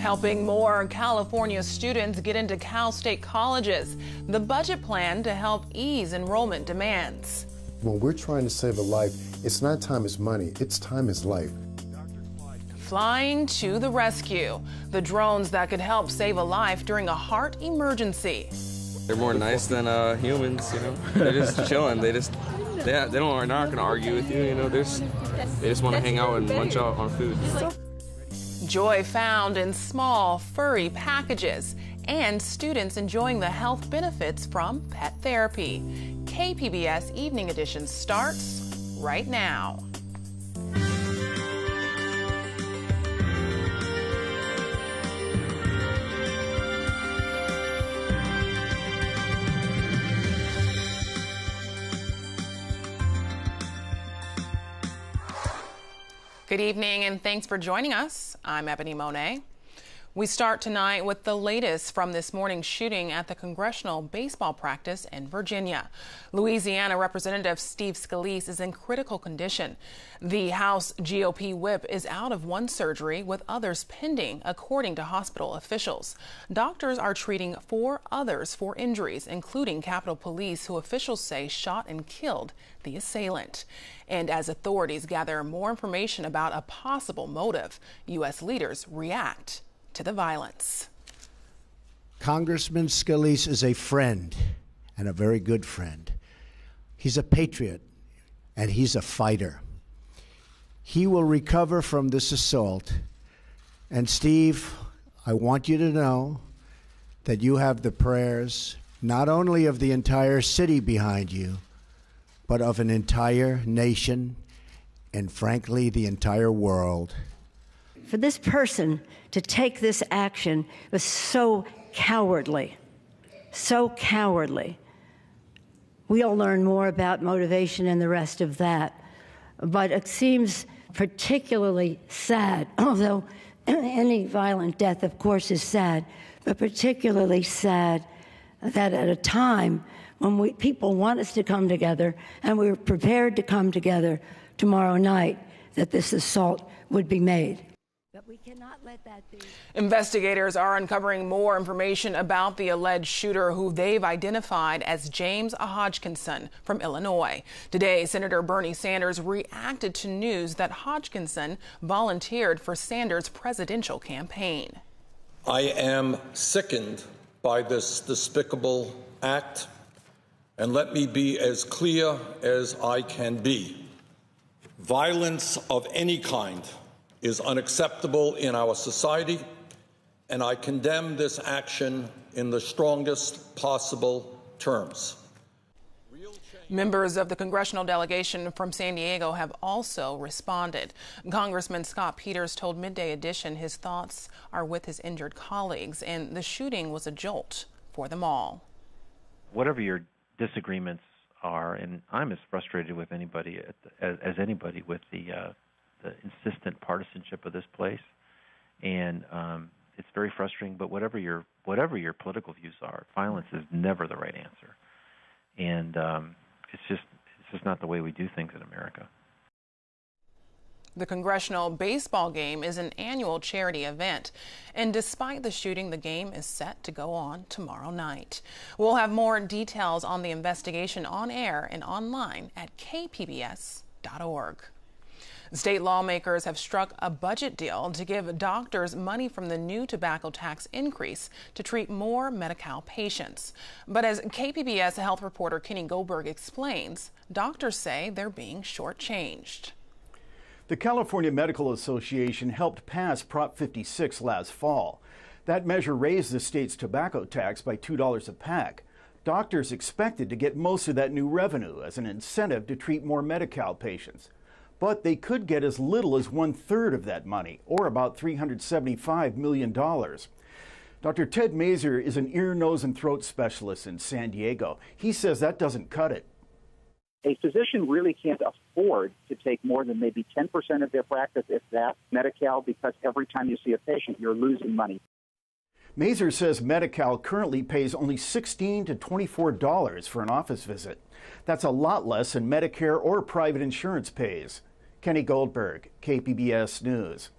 Helping more California students get into Cal State colleges. The budget plan to help ease enrollment demands. When we're trying to save a life, it's not time is money, it's time is life. Flying to the rescue. The drones that could help save a life during a heart emergency. They're more nice than humans, you know. They're just chilling. They're not going to argue with you, you know. They just want to hang out and munch out on food. Joy found in small, furry packages, and students enjoying the health benefits from pet therapy. KPBS Evening Edition starts right now. Good evening and thanks for joining us. I'm Ebony Monet. We start tonight with the latest from this morning's shooting at the Congressional baseball practice in Virginia. Louisiana Representative Steve Scalise is in critical condition. The House GOP whip is out of one surgery with others pending, according to hospital officials. Doctors are treating 4 others for injuries, including Capitol Police, who officials say shot and killed the assailant. And as authorities gather more information about a possible motive, U.S. leaders react to the violence. Congressman Scalise is a friend, and a very good friend. He's a patriot, and he's a fighter. He will recover from this assault. And Steve, I want you to know that you have the prayers not only of the entire city behind you, but of an entire nation and, frankly, the entire world. For this person to take this action was so cowardly, so cowardly. We'll learn more about motivation and the rest of that. But it seems particularly sad, although any violent death, of course, is sad, but particularly sad that at a time when people want us to come together, and we're prepared to come together tomorrow night, that this assault would be made. But we cannot let that be. Investigators are uncovering more information about the alleged shooter, who they've identified as James Hodgkinson from Illinois. Today, Senator Bernie Sanders reacted to news that Hodgkinson volunteered for Sanders' presidential campaign. I am sickened by this despicable act, and let me be as clear as I can be. Violence of any kind is unacceptable in our society, and I condemn this action in the strongest possible terms. Members of the congressional delegation from San Diego have also responded. Congressman Scott Peters told Midday Edition his thoughts are with his injured colleagues, and the shooting was a jolt for them all. Whatever your disagreements are, and I'm as frustrated with anybody as anybody with the insistent partisanship of this place, and it's very frustrating. But whatever your political views are, violence is never the right answer, and it's just not the way we do things in America. The Congressional baseball game is an annual charity event, and despite the shooting, the game is set to go on tomorrow night. We'll have more details on the investigation on air and online at kpbs.org. State lawmakers have struck a budget deal to give doctors money from the new tobacco tax increase to treat more Medi-Cal patients. But as KPBS health reporter Kenny Goldberg explains, doctors say they're being shortchanged. The California Medical Association helped pass Prop 56 last fall. That measure raised the state's tobacco tax by $2 a pack. Doctors expected to get most of that new revenue as an incentive to treat more Medi-Cal patients. But they could get as little as 1/3 of that money, or about $375 million. Dr. Ted Mazur is an ear, nose, and throat specialist in San Diego. He says that doesn't cut it. A physician really can't afford to take more than maybe 10% of their practice, if that, Medi-Cal, because every time you see a patient, you're losing money. Mazur says Medi-Cal currently pays only $16 to $24 for an office visit. That's a lot less than Medicare or private insurance pays. Kenny Goldberg, KPBS News.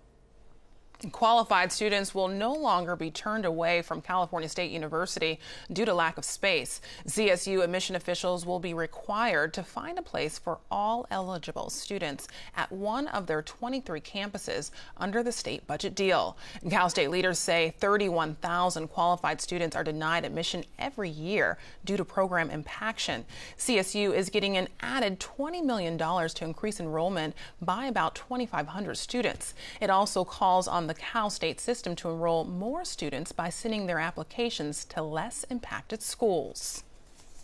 Qualified students will no longer be turned away from California State University due to lack of space. CSU admission officials will be required to find a place for all eligible students at one of their 23 campuses under the state budget deal. Cal State leaders say 31,000 qualified students are denied admission every year due to program impaction. CSU is getting an added $20 million to increase enrollment by about 2,500 students. It also calls on the Cal State system to enroll more students by sending their applications to less impacted schools.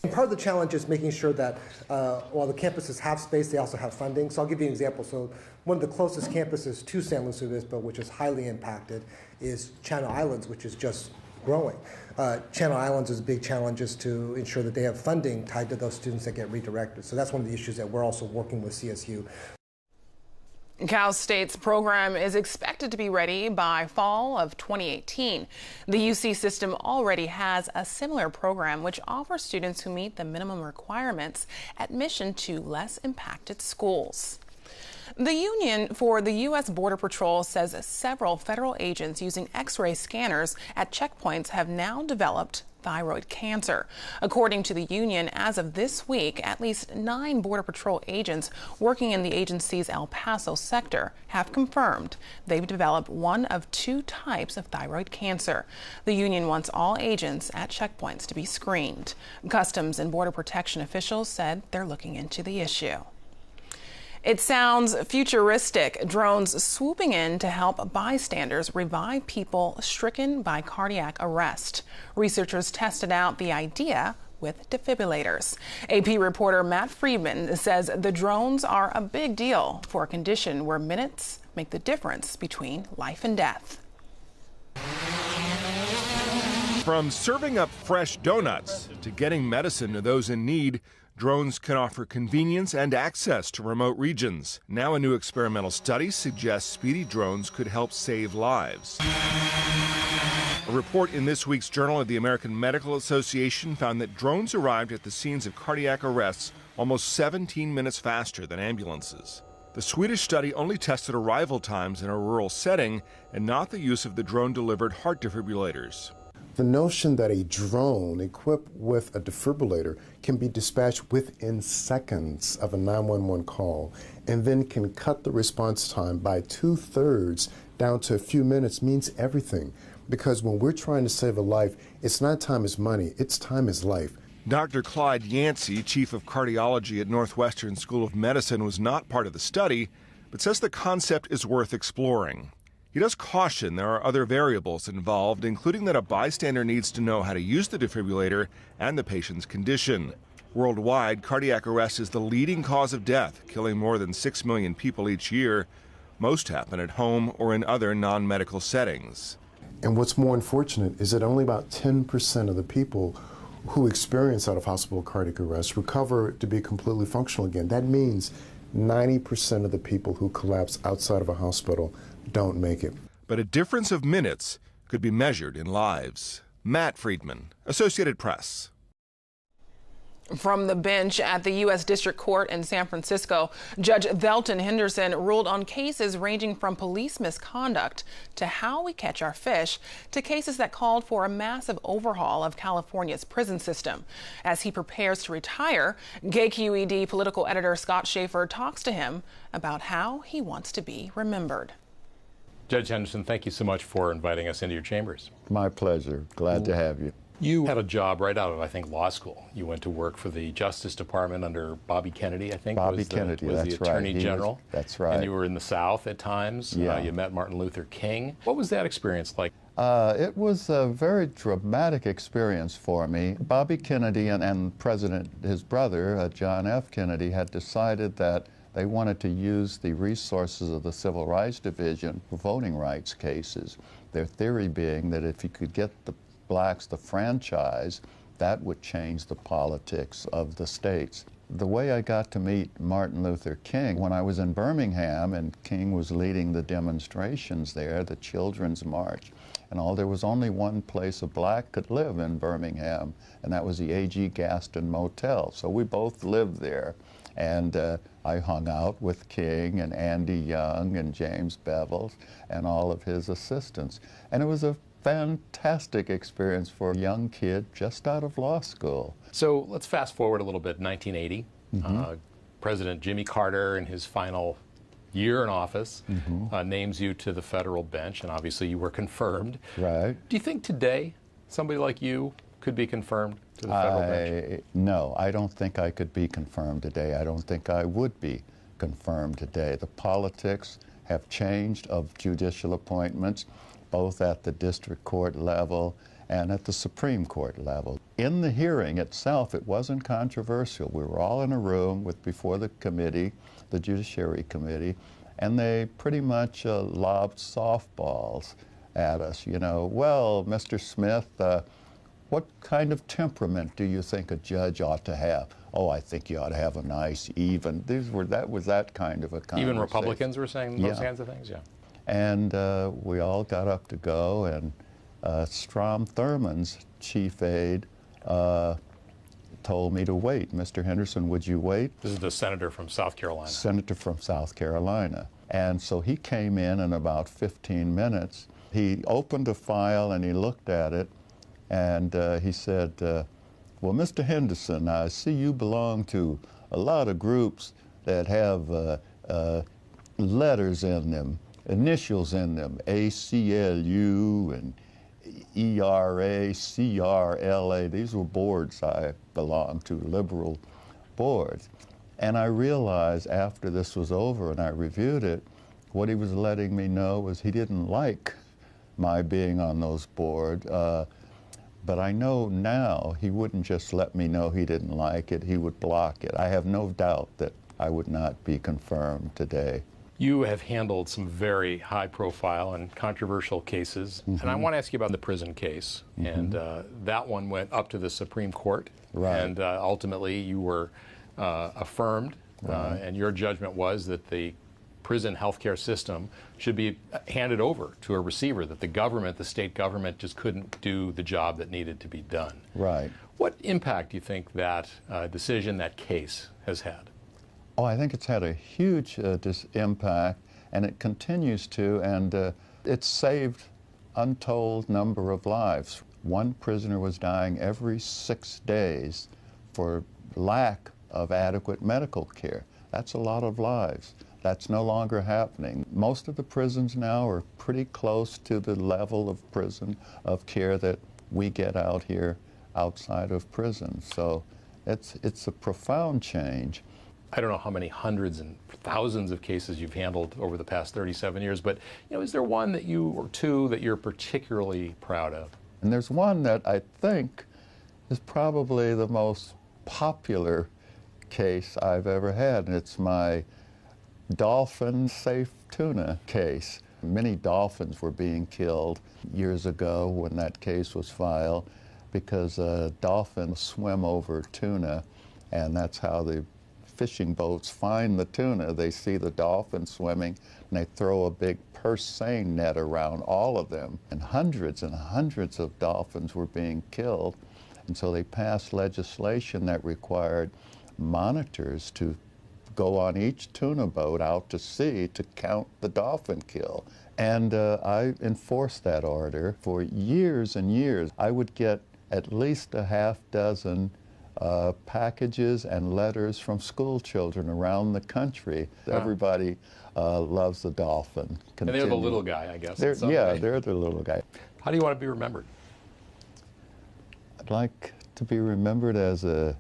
And part of the challenge is making sure that while the campuses have space, they also have funding. So I'll give you an example. So one of the closest campuses to San Luis Obispo, which is highly impacted, is Channel Islands, which is just growing. Channel Islands is a big challenge is to ensure that they have funding tied to those students that get redirected. So that's one of the issues that we're also working with CSU. Cal State's program is expected to be ready by fall of 2018. The UC system already has a similar program which offers students who meet the minimum requirements admission to less impacted schools. The Union for the U.S. Border Patrol says several federal agents using X-ray scanners at checkpoints have now developed thyroid cancer. According to the union, as of this week, at least 9 Border Patrol agents working in the agency's El Paso sector have confirmed they've developed one of 2 types of thyroid cancer. The union wants all agents at checkpoints to be screened. Customs and Border Protection officials said they're looking into the issue. It sounds futuristic. Drones swooping in to help bystanders revive people stricken by cardiac arrest. Researchers tested out the idea with defibrillators. AP reporter Matt Friedman says the drones are a big deal for a condition where minutes make the difference between life and death. From serving up fresh donuts to getting medicine to those in need, drones can offer convenience and access to remote regions. Now a new experimental study suggests speedy drones could help save lives. A report in this week's Journal of the American Medical Association found that drones arrived at the scenes of cardiac arrests almost 17 minutes faster than ambulances. The Swedish study only tested arrival times in a rural setting and not the use of the drone-delivered heart defibrillators. The notion that a drone equipped with a defibrillator can be dispatched within seconds of a 911 call and then can cut the response time by 2/3 down to a few minutes means everything. Because when we're trying to save a life, it's not time is money, it's time is life. Dr. Clyde Yancey, chief of cardiology at Northwestern School of Medicine, was not part of the study, but says the concept is worth exploring. He does caution there are other variables involved, including that a bystander needs to know how to use the defibrillator and the patient's condition. Worldwide, cardiac arrest is the leading cause of death, killing more than 6 million people each year. Most happen at home or in other non-medical settings. And what's more unfortunate is that only about 10% of the people who experience out-of-hospital cardiac arrest recover to be completely functional again. That means 90% of the people who collapse outside of a hospital don't make it. But a difference of minutes could be measured in lives. Matt Friedman, Associated Press. From the bench at the U.S. District Court in San Francisco, Judge Belton Henderson ruled on cases ranging from police misconduct to how we catch our fish to cases that called for a massive overhaul of California's prison system. As he prepares to retire, KQED political editor Scott Schaefer talks to him about how he wants to be remembered. Judge Henderson, thank you so much for inviting us into your chambers. My pleasure. Glad to have you. You had a job right out of, I think, law school. You went to work for the Justice Department under Bobby Kennedy, I think. Bobby Kennedy, was that's the Attorney right. General. That's right. And you were in the South at times. Yeah. You met Martin Luther King. What was that experience like? It was a very dramatic experience for me. Bobby Kennedy and President, his brother, John F. Kennedy, had decided that they wanted to use the resources of the Civil Rights Division for voting rights cases. Their theory being that if you could get the blacks the franchise, that would change the politics of the states. The way I got to meet Martin Luther King, when I was in Birmingham and King was leading the demonstrations there, the Children's March, and all. There was only one place a black could live in Birmingham, and that was the A.G. Gaston Motel. So we both lived there, and I hung out with King and Andy Young and James Bevels and all of his assistants. And it was a fantastic experience for a young kid just out of law school. So let's fast forward a little bit, 1980. President Jimmy Carter, in his final year in office, names you to the federal bench, and obviously you were confirmed. Right. Do you think today somebody like you could be confirmed to the federal bench? No, I don't think I could be confirmed today. I don't think I would be confirmed today. The politics have changed of judicial appointments, both at the district court level and at the Supreme Court level. In the hearing itself, it wasn't controversial. We were all in a room before the committee, the Judiciary Committee, and they pretty much lobbed softballs at us. You know, well, Mr. Smith, what kind of temperament do you think a judge ought to have? Oh, I think you ought to have a nice, even. That was that kind of a conversation. Even Republicans were saying those kinds of things, yeah. And we all got up to go, and Strom Thurmond's chief aide told me to wait. Mr. Henderson, would you wait? This is the senator from South Carolina. Senator from South Carolina. And so he came in about 15 minutes. He opened a file and he looked at it, and he said, well, Mr. Henderson, I see you belong to a lot of groups that have letters in them, initials in them, ACLU and ERA, CRLA. These were boards I belonged to, liberal boards. And I realized after this was over and I reviewed it, what he was letting me know was he didn't like my being on those boards. But I know now he wouldn't just let me know he didn't like it, he would block it. I have no doubt that I would not be confirmed today. You have handled some very high-profile and controversial cases, and I want to ask you about the prison case. And that one went up to the Supreme Court, and ultimately you were affirmed, and your judgment was that the prison healthcare system should be handed over to a receiver, that the government, the state government, just couldn't do the job that needed to be done. Right. What impact do you think that decision, that case, has had? Oh, I think it's had a huge impact, and it continues to, and it's saved untold number of lives. One prisoner was dying every 6 days for lack of adequate medical care. That's a lot of lives. That's no longer happening. Most of the prisons now are pretty close to the level of prison, of care that we get out here outside of prison. So it's a profound change. I don't know how many hundreds and thousands of cases you've handled over the past 37 years, but is there one that you, or two, that you're particularly proud of? And there's one that I think is probably the most popular case I've ever had, and it's my dolphin safe tuna case. Many dolphins were being killed years ago when that case was filed because dolphins swim over tuna, and that's how the fishing boats find the tuna. They see the dolphin swimming, and they throw a big purse seine net around all of them. And hundreds of dolphins were being killed. And so they passed legislation that required monitors to go on each tuna boat out to sea to count the dolphin kill. And I enforced that order for years and years. I would get at least a half dozen packages and letters from school children around the country. Everybody loves the dolphin. And they're the little guy, I guess. They're the little guy. How do you want to be remembered? I'd like to be remembered as a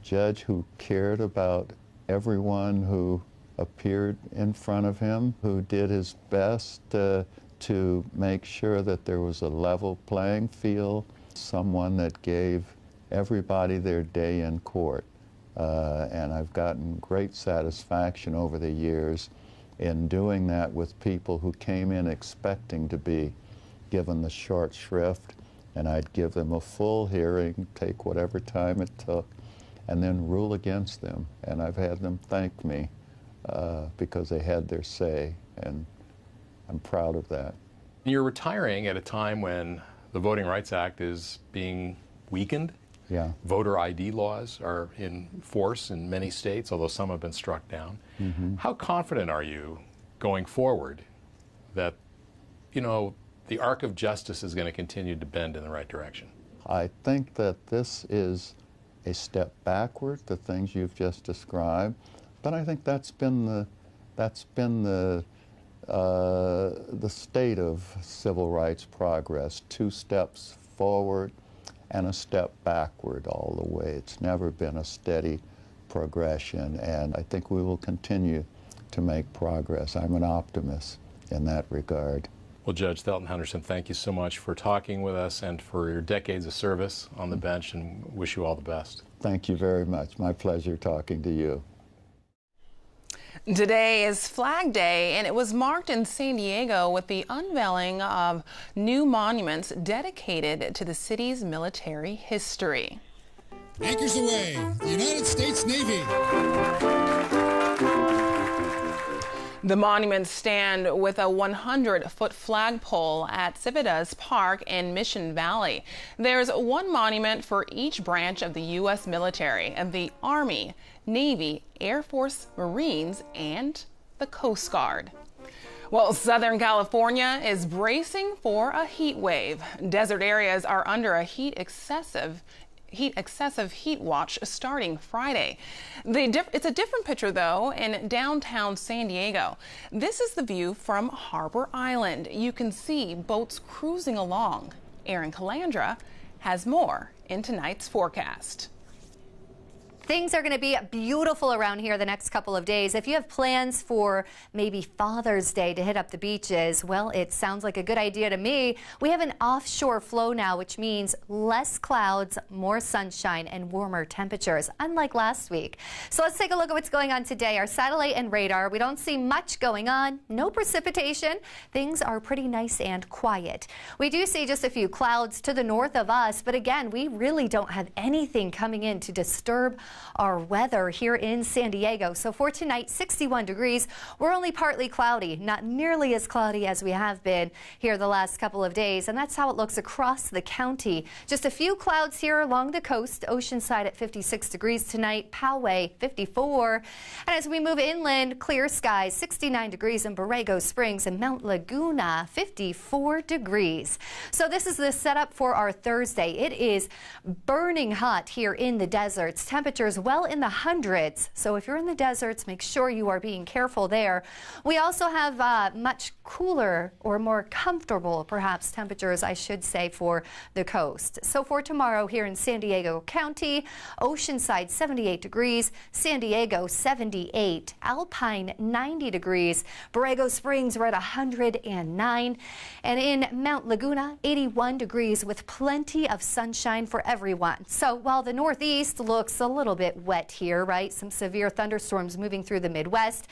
judge who cared about everyone who appeared in front of him, who did his best to make sure that there was a level playing field, someone that gave everybody their day in court. And I've gotten great satisfaction over the years in doing that with people who came in expecting to be given the short shrift, and I'd give them a full hearing, take whatever time it took, and then rule against them. And I've had them thank me because they had their say, and I'm proud of that. You're retiring at a time when the Voting Rights Act is being weakened. Yeah. Voter ID laws are in force in many states, although some have been struck down. How confident are you going forward that, you know, the arc of justice is going to continue to bend in the right direction? I think that this is a step backward, the things you've just described, but I think that's been the state of civil rights progress: 2 steps forward and a step backward all the way. It's never been a steady progression, and I think we will continue to make progress. I'm an optimist in that regard. Well, Judge Belton Henderson, thank you so much for talking with us and for your decades of service on the bench, and wish you all the best. Thank you very much. My pleasure talking to you. Today is Flag Day, and it was marked in San Diego with the unveiling of new monuments dedicated to the city's military history. Anchors away, the United States Navy. The monuments stand with a 100-foot flagpole at Civitas Park in Mission Valley. There's one monument for each branch of the U.S. military, and the Army, Navy, Air Force, Marines, and the Coast Guard. Well, Southern California is bracing for a heat wave. Desert areas are under a excessive heat watch starting Friday. It's a different picture, though, in downtown San Diego. This is the view from Harbor Island. You can see boats cruising along. Erin Calandra has more in tonight's forecast. Things are going to be beautiful around here the next couple of days. If you have plans for maybe Father's Day to hit up the beaches, well, it sounds like a good idea to me. We have an offshore flow now, which means less clouds, more sunshine, and warmer temperatures, unlike last week. So let's take a look at what's going on today. Our satellite and radar, we don't see much going on. No precipitation. Things are pretty nice and quiet. We do see just a few clouds to the north of us, but again, we really don't have anything coming in to disturb our weather here in San Diego. So for tonight, 61 degrees. We're only partly cloudy, not nearly as cloudy as we have been here the last couple of days. And that's how it looks across the county. Just a few clouds here along the coast. Oceanside at 56 degrees tonight. Poway 54. And as we move inland, clear skies, 69 degrees in Borrego Springs and Mount Laguna, 54 degrees. So this is the setup for our Thursday. It is burning hot here in the deserts. Temperatures well in the hundreds. So if you're in the deserts, make sure you are being careful there. We also have much cooler or more comfortable, perhaps, temperatures, I should say, for the coast. So for tomorrow here in San Diego County, Oceanside 78 degrees, San Diego 78, Alpine 90 degrees, Borrego Springs we're at 109, and in Mount Laguna 81 degrees with plenty of sunshine for everyone. So while the Northeast looks a little bit wet here, right? Some severe thunderstorms moving through the Midwest.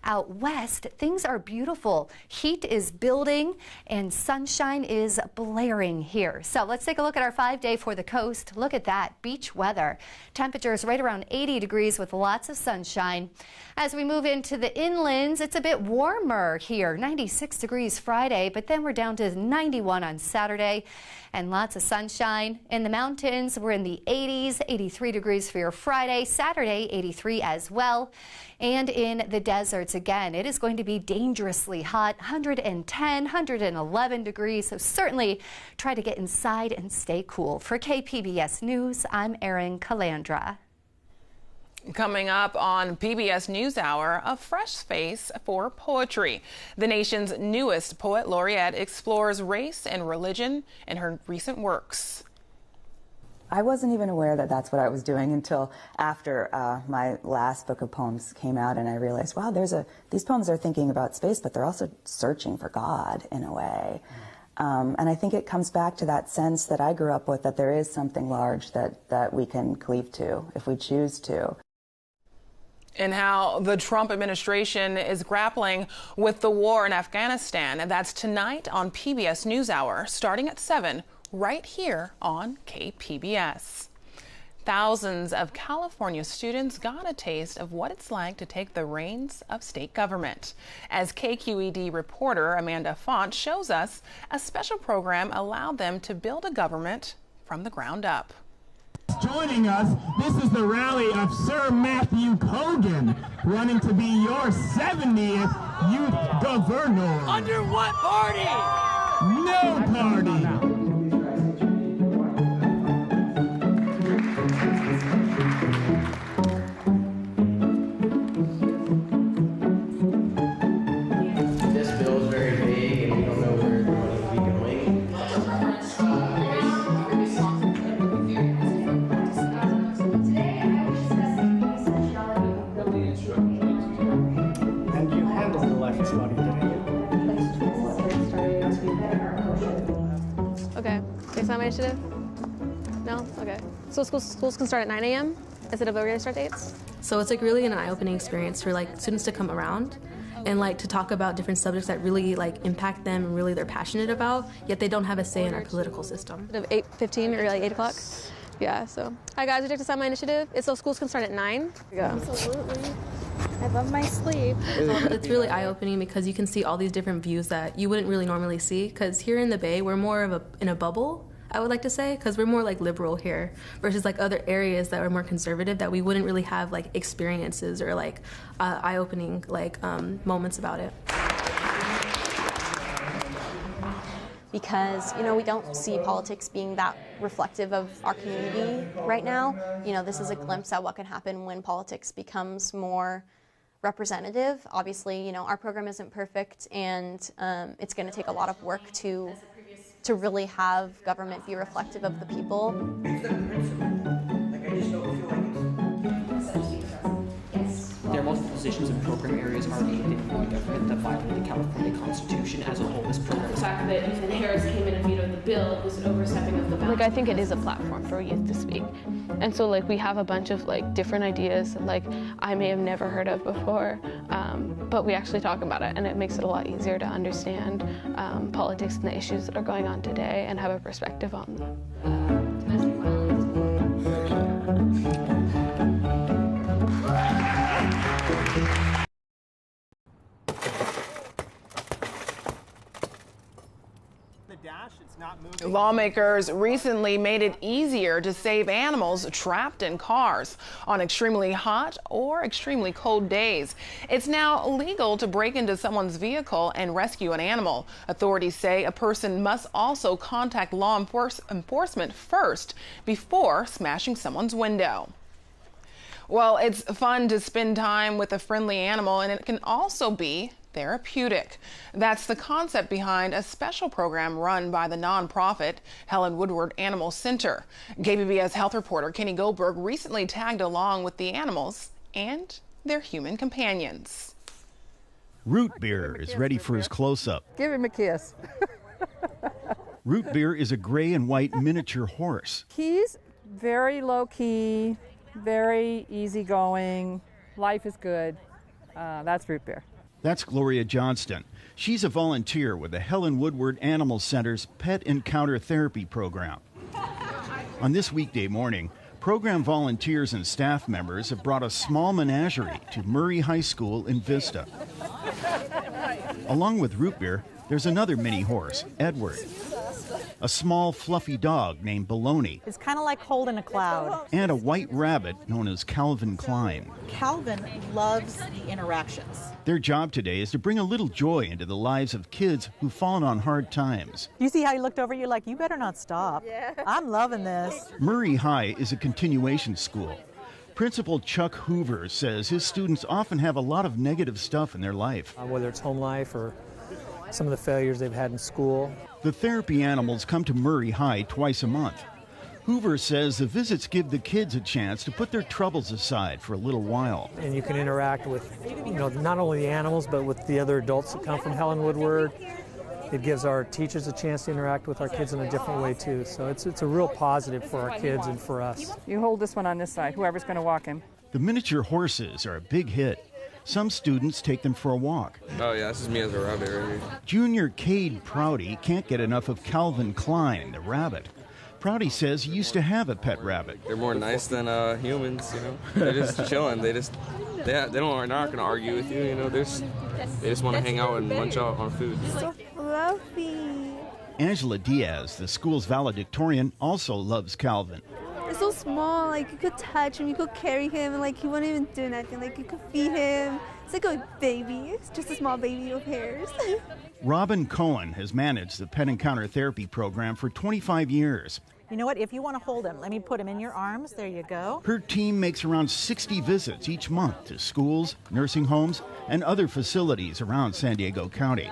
Out west, things are beautiful. Heat is building and sunshine is blaring here. So let's take a look at our 5-day for the coast. Look at that beach weather. Temperatures right around 80 degrees with lots of sunshine. As we move into the inlands, it's a bit warmer here. 96 degrees Friday, but then we're down to 91 on Saturday and lots of sunshine. In the mountains, we're in the 80s, 83 degrees for your Friday, Saturday 83 as well. And in the deserts, again, it is going to be dangerously hot, 110, 111 degrees. So certainly try to get inside and stay cool. For KPBS News, I'm Erin Calandra. Coming up on PBS News Hour, a fresh face for poetry. The nation's newest poet laureate explores race and religion in her recent works. I wasn't even aware that that's what I was doing until after my last book of poems came out, and I realized, wow, these poems are thinking about space, but they're also searching for God in a way. And I think it comes back to that sense that I grew up with, that there is something large that we can cleave to if we choose to. And how the Trump administration is grappling with the war in Afghanistan. And that's tonight on PBS News Hour, starting at 7, right here on KPBS. Thousands of California students got a taste of what it's like to take the reins of state government. As KQED reporter Amanda Font shows us, a special program allowed them to build a government from the ground up. Joining us, this is the rally of Sir Matthew Kogan, running to be your 70th youth governor. Under what party? No party. Okay, next time initiative? No? Okay. So schools can start at 9 a.m. instead of earlier start dates? So it's like really an eye-opening experience for like students to come around and like to talk about different subjects that really like impact them and really they're passionate about, yet they don't have a say in our political system. Of 8:15 or like 8 o'clock? Yeah, so. Hi guys, we'd like to sign my initiative. It's so schools can start at 9. Absolutely. I love my sleep. It's really eye-opening because you can see all these different views that you wouldn't really normally see, because here in the Bay, we're more of in a bubble, I would like to say, because we're more like liberal here versus like other areas that are more conservative that we wouldn't really have like experiences or like eye-opening like moments about it. Because, you know, we don't see politics being that reflective of our community right now. You know, this is a glimpse at what can happen when politics becomes more representative. Obviously, you know, our program isn't perfect, and it's going to take a lot of work to really have government be reflective of the people. There are multiple positions and program areas already in the government that violate the California Constitution as a whole. This program. The fact that Harris came in and vetoed the bill was an overstepping of the bounds. Like, I think it is a platform for youth to speak. And so, like, we have a bunch of, like, different ideas that, like, I may have never heard of before, but we actually talk about it, and it makes it a lot easier to understand politics and the issues that are going on today and have a perspective on them. Lawmakers recently made it easier to save animals trapped in cars on extremely hot or extremely cold days. It's now illegal to break into someone's vehicle and rescue an animal. Authorities say a person must also contact law enforcement first before smashing someone's window. Well, it's fun to spend time with a friendly animal, and it can also be therapeutic. That's the concept behind a special program run by the nonprofit Helen Woodward Animal Center. KPBS health reporter Kenny Goldberg recently tagged along with the animals and their human companions. Root Beer is ready for his close-up. Give him a kiss. Root Beer is a gray and white miniature horse. He's very low-key, very easygoing. Life is good. That's Root Beer. That's Gloria Johnston. She's a volunteer with the Helen Woodward Animal Center's Pet Encounter Therapy program. On this weekday morning, program volunteers and staff members have brought a small menagerie to Murray High School in Vista. Along with Root Beer, there's another mini horse, Edward. A small, fluffy dog named Baloney. It's kind of like holding a cloud. And a white rabbit known as Calvin Klein. Calvin loves the interactions. Their job today is to bring a little joy into the lives of kids who've fallen on hard times. You see how he looked over you like, you better not stop. Yeah. I'm loving this. Murray High is a continuation school. Principal Chuck Hoover says his students often have a lot of negative stuff in their life. Whether it's home life or some of the failures they've had in school. The therapy animals come to Murray High twice a month. Hoover says the visits give the kids a chance to put their troubles aside for a little while. And you can interact with, not only the animals, but with the other adults that come from Helen Woodward. It gives our teachers a chance to interact with our kids in a different way, too. So it's a real positive for our kids and for us. You hold this one on this side, whoever's going to walk him. The miniature horses are a big hit. Some students take them for a walk. Oh yeah, this is me as a rabbit right here. Junior Cade Prouty can't get enough of Calvin Klein, the rabbit. Prouty says he used to have a pet rabbit. They're more nice than humans, you know. They're just chilling. They're not going to argue with you, you know. They just want to hang out and munch out on food. So fluffy. Angela Diaz, the school's valedictorian, also loves Calvin. It's so small, like you could touch him, you could carry him, and like he wouldn't even do nothing. Like you could feed him. It's like a baby. It's just a small baby with hairs. Robin Cohen has managed the Pet Encounter Therapy program for 25 years. You know what? If you want to hold him, let me put him in your arms. There you go. Her team makes around 60 visits each month to schools, nursing homes, and other facilities around San Diego County.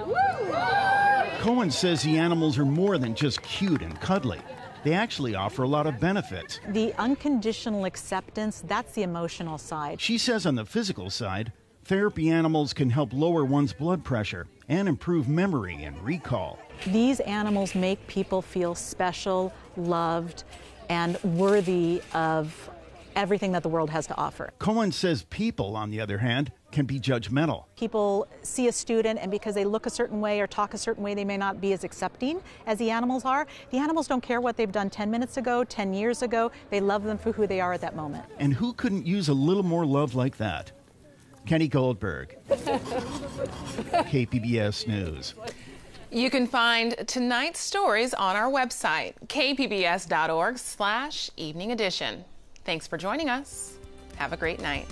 Cohen says the animals are more than just cute and cuddly. They actually offer a lot of benefits. The unconditional acceptance, that's the emotional side. She says on the physical side, therapy animals can help lower one's blood pressure and improve memory and recall. These animals make people feel special, loved, and worthy of everything that the world has to offer. Cohen says people, on the other hand, can be judgmental. People see a student, and because they look a certain way or talk a certain way, they may not be as accepting as the animals are. The animals don't care what they've done 10 minutes ago, 10 years ago. They love them for who they are at that moment. And who couldn't use a little more love like that? Kenny Goldberg, KPBS News. You can find tonight's stories on our website, kpbs.org/evening edition. Thanks for joining us. Have a great night.